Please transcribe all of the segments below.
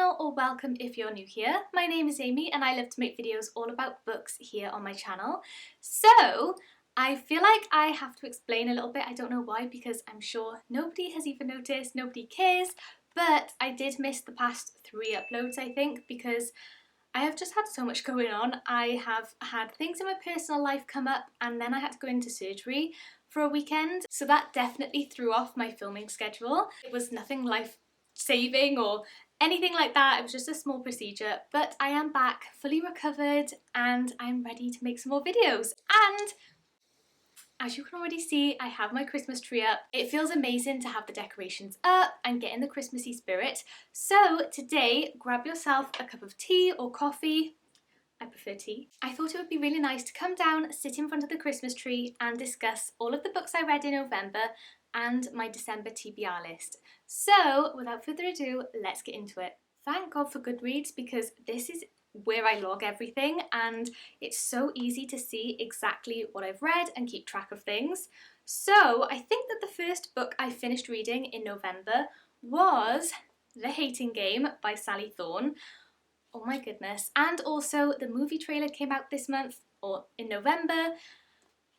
channel, or welcome if you're new here. My name is Amy and I love to make videos all about books here on my channel. So I feel like I have to explain a little bit. I don't know why, because I'm sure nobody has even noticed, nobody cares, but I did miss the past 3 uploads, I think, because I have just had so much going on. I have had things in my personal life come up and then I had to go into surgery for a weekend, so that definitely threw off my filming schedule. It was nothing life-saving or anything like that, it was just a small procedure, but I am back fully recovered and I'm ready to make some more videos. And as you can already see, I have my Christmas tree up. It feels amazing to have the decorations up and get in the Christmassy spirit. So today, grab yourself a cup of tea or coffee. I prefer tea. I thought it would be really nice to come down, sit in front of the Christmas tree and discuss all of the books I read in November and my December TBR list. So without further ado, let's get into it. Thank God for Goodreads, because this is where I log everything and it's so easy to see exactly what I've read and keep track of things. So I think that the first book I finished reading in November was The Hating Game by Sally Thorne. Oh my goodness. And also the movie trailer came out this month, or in November.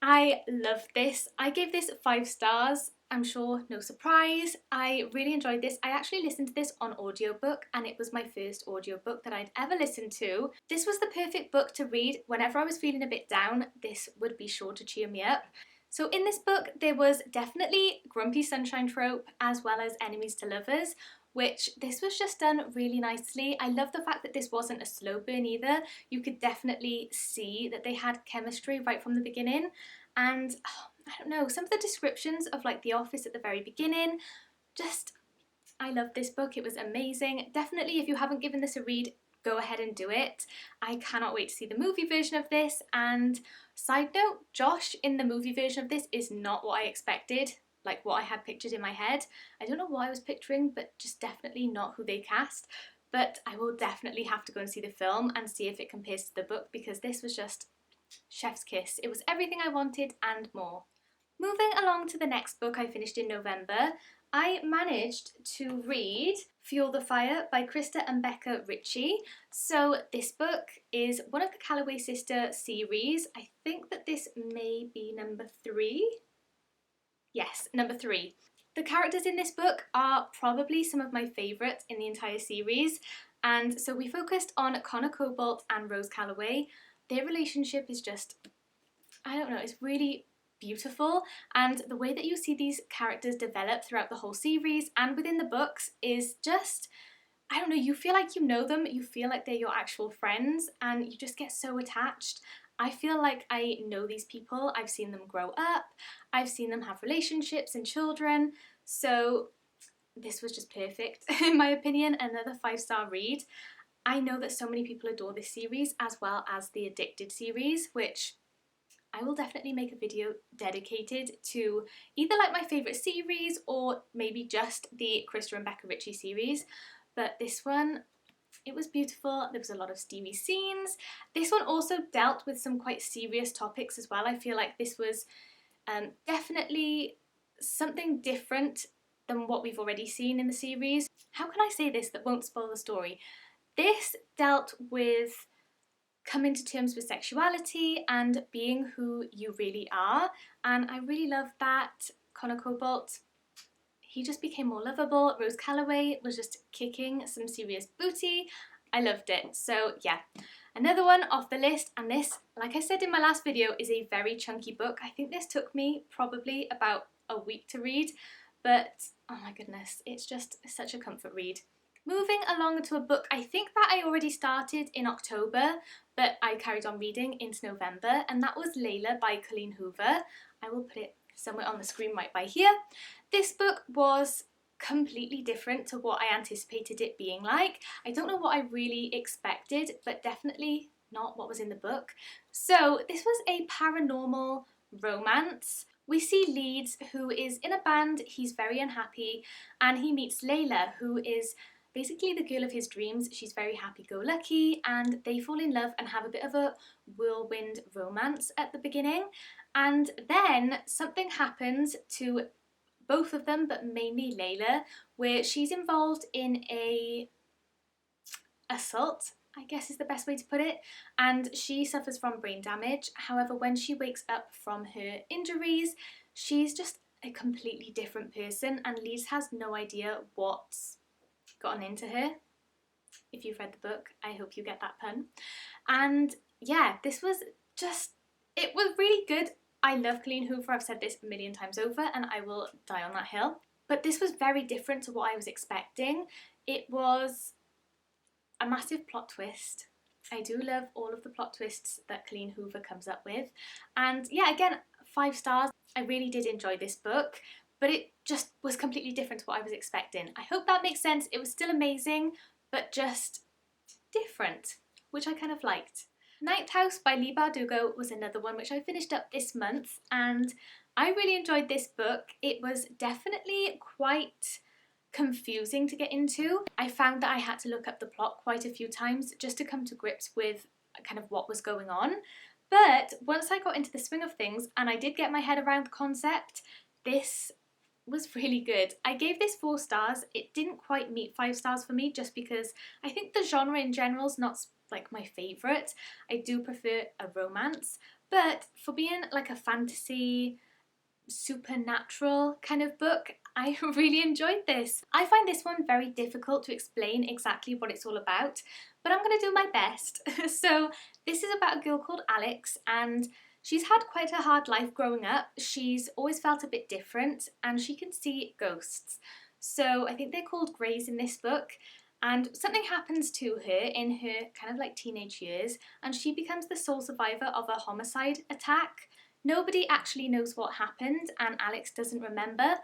I love this. I gave this 5 stars. I'm sure, no surprise. I really enjoyed this. I actually listened to this on audiobook and it was my first audiobook that I'd ever listened to. This was the perfect book to read whenever I was feeling a bit down. This would be sure to cheer me up. So in this book there was definitely grumpy sunshine trope as well as enemies to lovers, which this was just done really nicely. I love the fact that this wasn't a slow burn either. You could definitely see that they had chemistry right from the beginning. And I don't know, some of the descriptions of like the office at the very beginning, just, I love this book. It was amazing. Definitely, if you haven't given this a read, go ahead and do it. I cannot wait to see the movie version of this. And side note, Josh in the movie version of this is not what I expected, like what I had pictured in my head. I don't know what I was picturing, but just definitely not who they cast. But I will definitely have to go and see the film and see if it compares to the book, because this was just chef's kiss. It was everything I wanted and more. Moving along to the next book I finished in November, I managed to read Fuel the Fire by Krista and Becca Ritchie. So this book is one of the Calloway Sister series. I think that this may be number 3. Yes, number 3. The characters in this book are probably some of my favourites in the entire series, and so we focused on Connor Cobalt and Rose Calloway. Their relationship is just, I don't know, it's really beautiful, and the way that you see these characters develop throughout the whole series and within the books is just, I don't know, you feel like you know them, you feel like they're your actual friends, and you just get so attached. I feel like I know these people, I've seen them grow up, I've seen them have relationships and children, so this was just perfect in my opinion. Another 5-star read. I know that so many people adore this series as well as the Addicted series, which I will definitely make a video dedicated to either like my favourite series or maybe just the Krista and Becca Ritchie series. But this one, it was beautiful. There was a lot of steamy scenes. This one also dealt with some quite serious topics as well. I feel like this was definitely something different than what we've already seen in the series. How can I say this that won't spoil the story? This dealt with coming to terms with sexuality and being who you really are, and I really loved that. Connor Cobalt, he just became more lovable. Rose Calloway was just kicking some serious booty. I loved it. So yeah, another one off the list, and this, like I said in my last video, is a very chunky book. I think this took me probably about a week to read, but oh my goodness, it's just such a comfort read. Moving along to a book I think that I already started in October, but I carried on reading into November, and that was Layla by Colleen Hoover. I will put it somewhere on the screen right by here. This book was completely different to what I anticipated it being like. I don't know what I really expected, but definitely not what was in the book. So this was a paranormal romance. We see Leeds, who is in a band, he's very unhappy, and he meets Layla, who is basically the girl of his dreams. She's very happy-go-lucky, and they fall in love and have a bit of a whirlwind romance at the beginning. And then something happens to both of them, but mainly Layla, where she's involved in a assault, I guess is the best way to put it, and she suffers from brain damage. However, when she wakes up from her injuries, she's just a completely different person, and Leigh has no idea what's gotten into her. If you've read the book, I hope you get that pun. And yeah, this was just, it was really good. I love Colleen Hoover, I've said this a million times over, and I will die on that hill. But this was very different to what I was expecting. It was a massive plot twist. I do love all of the plot twists that Colleen Hoover comes up with. And yeah, again, 5 stars. I really did enjoy this book, but it just was completely different to what I was expecting. I hope that makes sense. It was still amazing, but just different, which I kind of liked. Ninth House by Leigh Bardugo was another one which I finished up this month, and I really enjoyed this book. It was definitely quite confusing to get into. I found that I had to look up the plot quite a few times just to come to grips with kind of what was going on. But once I got into the swing of things and I did get my head around the concept, this was really good. I gave this 4 stars. It didn't quite meet 5 stars for me just because I think the genre in general is not like my favourite. I do prefer a romance, but for being like a fantasy, supernatural kind of book, I really enjoyed this. I find this one very difficult to explain exactly what it's all about, but I'm going to do my best. So this is about a girl called Alex, and she's had quite a hard life growing up. She's always felt a bit different, and she can see ghosts. So I think they're called greys in this book, and something happens to her in her kind of like teenage years, and she becomes the sole survivor of a homicide attack. Nobody actually knows what happened, and Alex doesn't remember,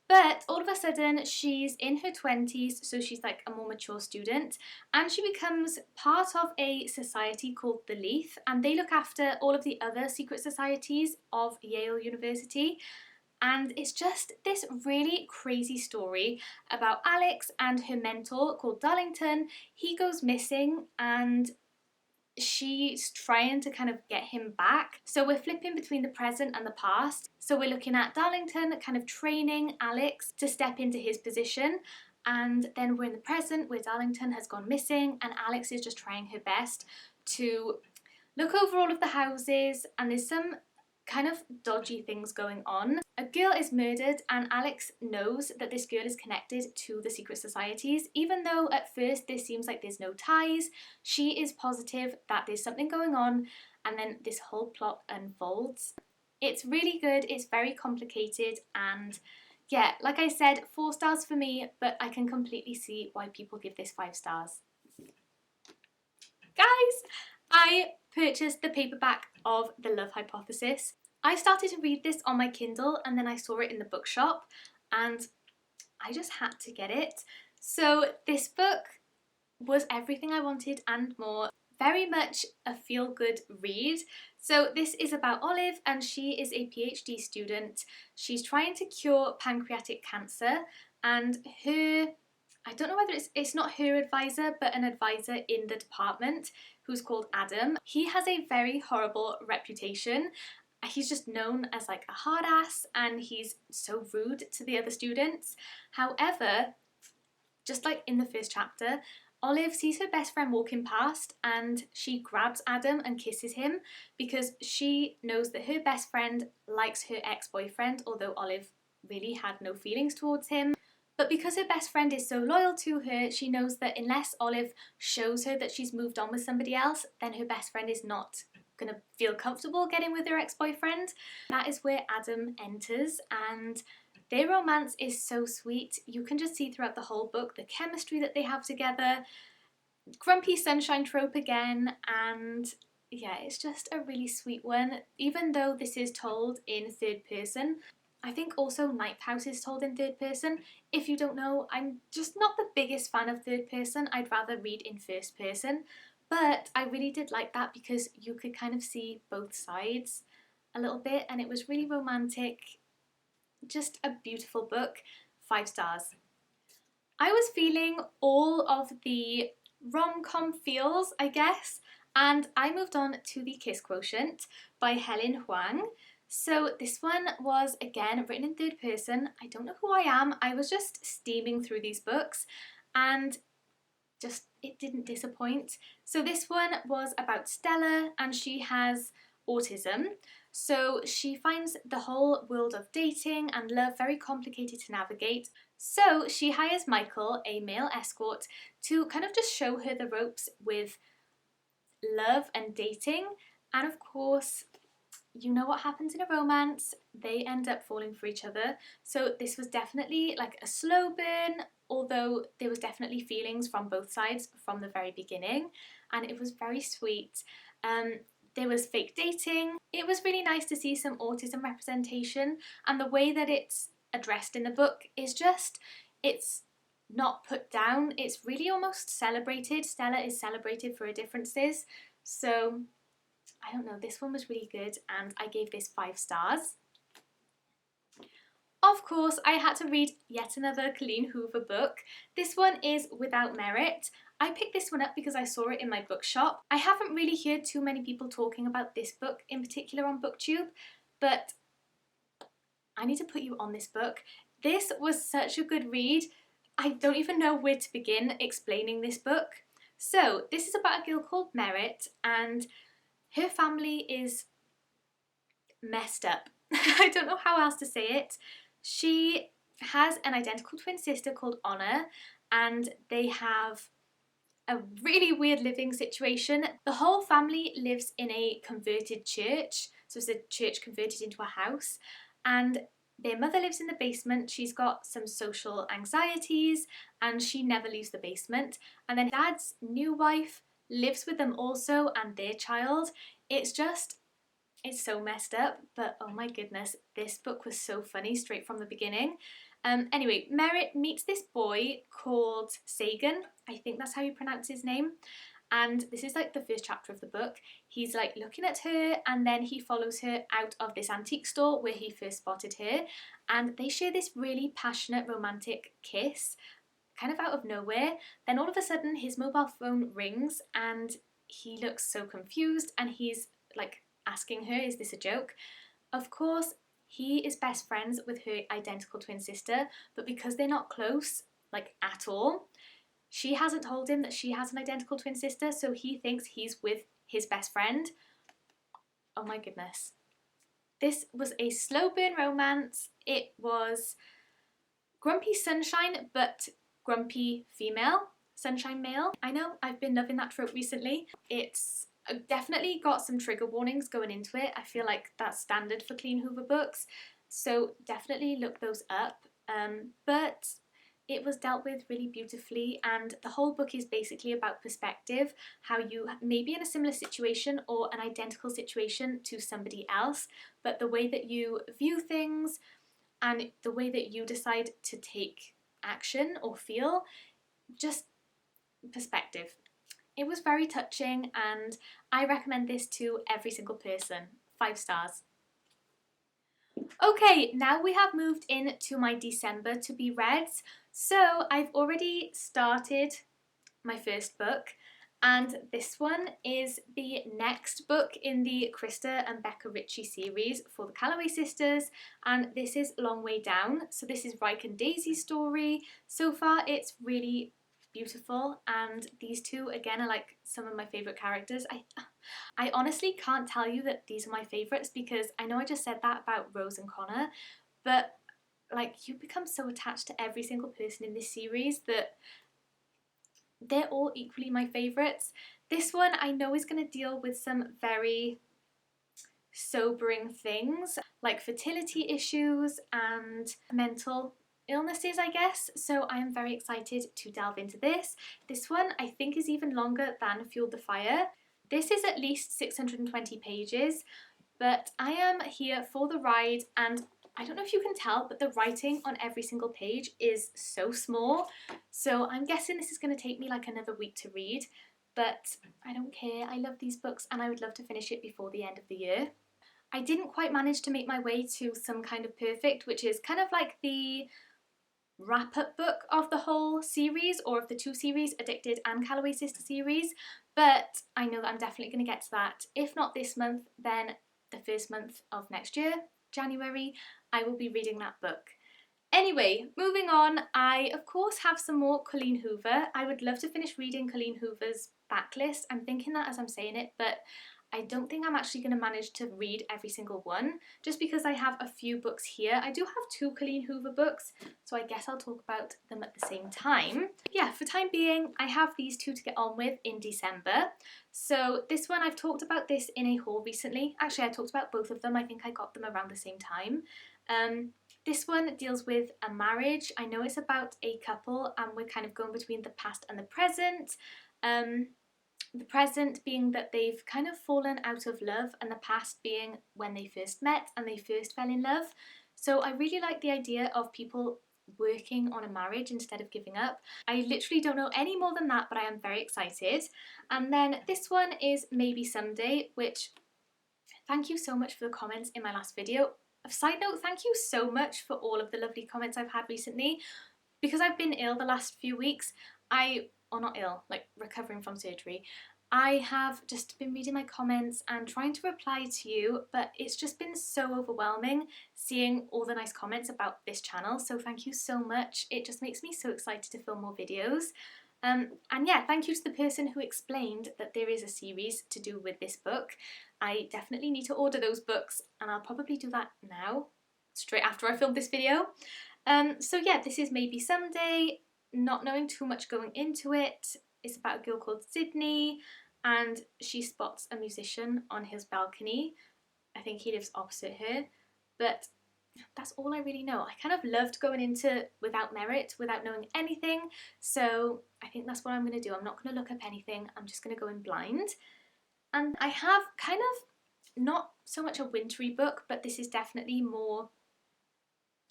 but all of a sudden she's in her 20s, so she's like a more mature student, and she becomes part of a society called the Leigh, and they look after all of the other secret societies of Yale University. And it's just this really crazy story about Alex and her mentor called Darlington. He goes missing, and she's trying to kind of get him back. So we're flipping between the present and the past. So we're looking at Darlington kind of training Alex to step into his position, and then we're in the present where Darlington has gone missing and Alex is just trying her best to look over all of the houses, and there's some kind of dodgy things going on. A girl is murdered, and Alex knows that this girl is connected to the secret societies. Even though at first this seems like there's no ties, she is positive that there's something going on, and then this whole plot unfolds. It's really good, it's very complicated, and yeah, like I said, 4 stars for me, but I can completely see why people give this 5 stars. Guys, I purchased the paperback of The Love Hypothesis. I started to read this on my Kindle, and then I saw it in the bookshop, and I just had to get it. So this book was everything I wanted and more. Very much a feel-good read. So this is about Olive, and she is a PhD student. She's trying to cure pancreatic cancer, and her, I don't know whether it's not her advisor, but an advisor in the department who's called Adam. He has a very horrible reputation. He's just known as like a hard ass, and he's so rude to the other students. However, just like in the first chapter, Olive sees her best friend walking past, and she grabs Adam and kisses him because she knows that her best friend likes her ex-boyfriend, although Olive really had no feelings towards him. But because her best friend is so loyal to her, she knows that unless Olive shows her that she's moved on with somebody else, then her best friend is not going to feel comfortable getting with her ex-boyfriend. That is where Adam enters, and their romance is so sweet. You can just see throughout the whole book the chemistry that they have together. Grumpy sunshine trope again, and yeah, it's just a really sweet one. Even though this is told in 3rd person, I think also Ninth House is told in 3rd person. If you don't know, I'm just not the biggest fan of 3rd person. I'd rather read in 1st person. But I really did like that because you could kind of see both sides a little bit, and it was really romantic. Just a beautiful book. 5 stars. I was feeling all of the rom-com feels, I guess, and I moved on to The Kiss Quotient by Helen Huang. So this one was, again, written in 3rd person. I don't know who I am. I was just steaming through these books, and just it didn't disappoint. So this one was about Stella, and she has autism. So she finds the whole world of dating and love very complicated to navigate. So she hires Michael, a male escort, to kind of just show her the ropes with love and dating. And of course, you know what happens in a romance, they end up falling for each other. So this was definitely like a slow burn, although there was definitely feelings from both sides from the very beginning, and it was very sweet. There was fake dating. It was really nice to see some autism representation, and the way that it's addressed in the book is just, it's not put down, it's really almost celebrated. Stella is celebrated for her differences. So I don't know, this one was really good and I gave this 5 stars. Of course, I had to read yet another Colleen Hoover book. This one is Without Merit. I picked this one up because I saw it in my bookshop. I haven't really heard too many people talking about this book in particular on BookTube, but I need to put you on this book. This was such a good read. I don't even know where to begin explaining this book. So, this is about a girl called Merit, and her family is messed up. I don't know how else to say it. She has an identical twin sister called Honor, and they have a really weird living situation. The whole family lives in a converted church, so it's a church converted into a house, and their mother lives in the basement. She's got some social anxieties and she never leaves the basement. And then dad's new wife lives with them also, and their child. It's so messed up, but oh my goodness, this book was so funny straight from the beginning. Anyway, Merit meets this boy called Sagan. I think that's how you pronounce his name. And this is like the first chapter of the book. He's like looking at her, and then he follows her out of this antique store where he first spotted her, and they share this really passionate romantic kiss kind of out of nowhere. Then all of a sudden his mobile phone rings and he looks so confused, and he's like asking her, is this a joke? Of course, he is best friends with her identical twin sister, but because they're not close, like at all, she hasn't told him that she has an identical twin sister, so he thinks he's with his best friend. Oh my goodness. This was a slow burn romance. It was grumpy sunshine, but grumpy female, sunshine male. I know, I've been loving that trope recently. It's definitely got some trigger warnings going into it. I feel like that's standard for Colleen Hoover books, so definitely look those up. But it was dealt with really beautifully, and the whole book is basically about perspective, how you may be in a similar situation or an identical situation to somebody else, but the way that you view things and the way that you decide to take action or feel, just perspective. It was very touching, and I recommend this to every single person. 5 stars. Okay, now we have moved into my December to be reads. So I've already started my first book, and this one is the next book in the Krista and Becca Ritchie series for the Calloway sisters, and this is Long Way Down. So this is Ryke and Daisy's story. So far it's really beautiful, and these two again are like some of my favourite characters. I honestly can't tell you that these are my favourites, because I know I just said that about Rose and Connor, but like, you become so attached to every single person in this series that they're all equally my favourites. This one I know is going to deal with some very sobering things like fertility issues and mental illnesses, I guess, so I am very excited to delve into this. This one I think is even longer than Fueled the Fire. This is at least 620 pages, but I am here for the ride, and I don't know if you can tell, but the writing on every single page is so small, so I'm guessing this is going to take me like another week to read, but I don't care. I love these books and I would love to finish it before the end of the year. I didn't quite manage to make my way to Some Kind of Perfect, which is kind of like the wrap-up book of the whole series, or of the 2 series, Addicted and Calloway Sister series, but I know that I'm definitely going to get to that. If not this month, then the first month of next year, January, I will be reading that book. Anyway, moving on, I of course have some more Colleen Hoover. I would love to finish reading Colleen Hoover's backlist. I'm thinking that as I'm saying it, but I don't think I'm actually going to manage to read every single one, just because I have a few books here. I do have 2 Colleen Hoover books, so I guess I'll talk about them at the same time. Yeah, for time being, I have these 2 to get on with in December. So this one, I've talked about this in a haul recently. Actually, I talked about both of them. I think I got them around the same time. This one deals with a marriage. I know it's about a couple and we're kind of going between the past and the present. The present being that they've kind of fallen out of love, and the past being when they first met and they first fell in love. So I really like the idea of people working on a marriage instead of giving up. I literally don't know any more than that, but I am very excited. And then this one is Maybe Someday, which, thank you so much for the comments in my last video. A side note, thank you so much for all of the lovely comments I've had recently. Because I've been ill the last few weeks, not ill, like recovering from surgery, I have just been reading my comments and trying to reply to you, but it's just been so overwhelming seeing all the nice comments about this channel, so thank you so much. It just makes me so excited to film more videos. And yeah, thank you to the person who explained that there is a series to do with this book. I definitely need to order those books, and I'll probably do that now, straight after I film this video. So yeah, this is Maybe Someday. Not knowing too much going into it. It's about a girl called Sydney, and she spots a musician on his balcony. I think he lives opposite her, but that's all I really know. I kind of loved going into Without Merit, without knowing anything, so I think that's what I'm going to do. I'm not going to look up anything, I'm just going to go in blind. And I have kind of not so much a wintry book, but this is definitely more,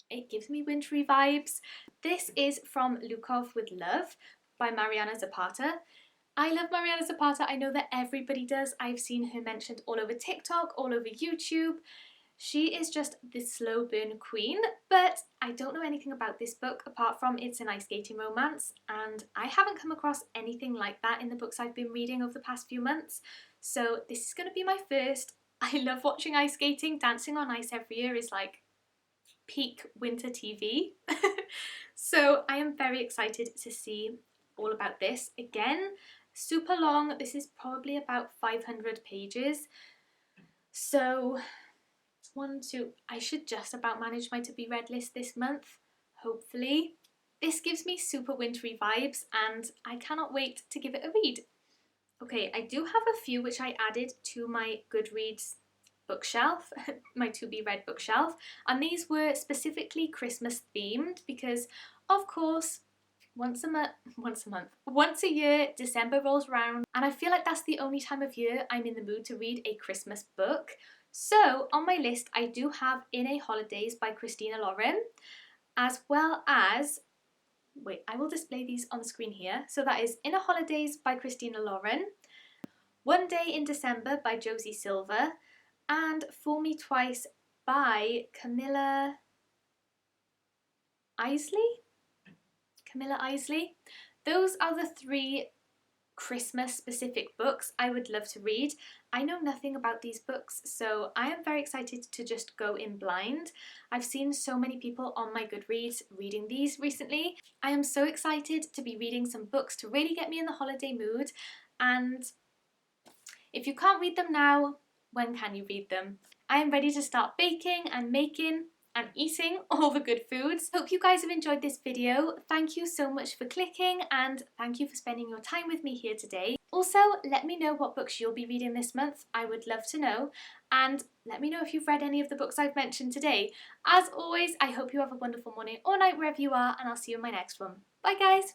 it gives me wintry vibes. This is From Lukov with Love by Mariana Zapata. I love Mariana Zapata. I know that everybody does. I've seen her mentioned all over TikTok, all over YouTube. She is just the slow burn queen, but I don't know anything about this book apart from it's an ice skating romance, and I haven't come across anything like that in the books I've been reading over the past few months, so this is going to be my first. I love watching ice skating. Dancing on ice every year is like peak winter TV. So I am very excited to see all about this. Again, super long. This is probably about 500 pages. So I should just about manage my to be read list this month, hopefully. This gives me super wintry vibes and I cannot wait to give it a read. Okay, I do have a few which I added to my Goodreads bookshelf, my to be read bookshelf, and these were specifically Christmas themed because of course once a year December rolls around and I feel like that's the only time of year I'm in the mood to read a Christmas book. So on my list I do have In a Holidays by Christina Lauren, as well as, wait, I will display these on the screen here. So that is In a Holidays by Christina Lauren, One Day in December by Josie Silver, and Fool Me Twice by Camilla Isley? Those are the 3 Christmas specific books I would love to read. I know nothing about these books, so I am very excited to just go in blind. I've seen so many people on my Goodreads reading these recently. I am so excited to be reading some books to really get me in the holiday mood, and if you can't read them now, when can you read them? I am ready to start baking and making and eating all the good foods. Hope you guys have enjoyed this video. Thank you so much for clicking and thank you for spending your time with me here today. Also, let me know what books you'll be reading this month. I would love to know. And let me know if you've read any of the books I've mentioned today. As always, I hope you have a wonderful morning or night wherever you are, and I'll see you in my next one. Bye guys!